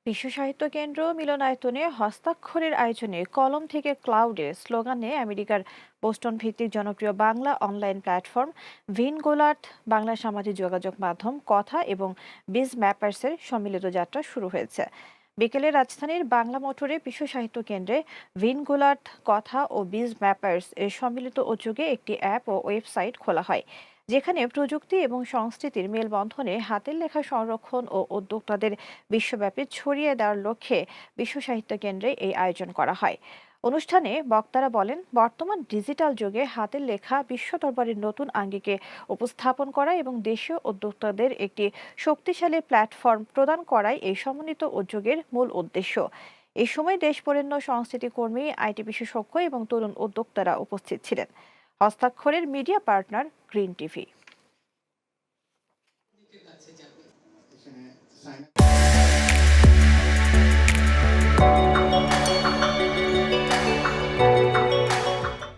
বিশ্ব সাহিত্য কেন্দ্র মিলনায়তনে হস্তাক্ষরের আয়োজনে কলম থেকে ক্লাউডে স্লোগানে আমেরিকার বোস্টন ভিত্তিক জনপ্রিয় বাংলা অনলাইন প্ল্যাটফর্ম ভিনগোলার্ট বাংলা সামাজিক যোগাযোগ মাধ্যম কথা এবং বিজ ম্যাপার্সের সম্মিলিত যাত্রা শুরু হয়েছে। বিকেলে রাজধানীর বাংলা মোটরে বিশ্ব সাহিত্য কেন্দ্রে ভিনগোলার্ট কথা ও বিজ ম্যাপার্স এর সম্মিলিত উদ্যোগে একটি অ্যাপ ও ওয়েবসাইট খোলা হয়, যেখানে প্রযুক্তি এবং সংস্কৃতির মেলবন্ধনে হাতের লেখা সংরক্ষণ ও উদ্যোক্তাদের বিশ্বব্যাপী ছড়িয়ে দেওয়ার লক্ষ্যে বিশ্ব সাহিত্য কেন্দ্রে এই আয়োজন করা হয়। অনুষ্ঠানে বক্তারা বলেন, বর্তমান ডিজিটাল যুগে হাতের লেখা বিশ্ব দরবারের নতুন আঙ্গিকে উপস্থাপন করা এবং দেশীয় উদ্যোক্তাদের একটি শক্তিশালী প্ল্যাটফর্ম প্রদান করাই এই সমন্বিত উদ্যোগের মূল উদ্দেশ্য। এই সময় দেশ বরেণ্য সংস্কৃতি কর্মী, আইটি বিশেষজ্ঞ এবং তরুণ উদ্যোক্তারা উপস্থিত ছিলেন। হস্তাক্ষরের মিডিয়া পার্টনার গ্রিন টিভি।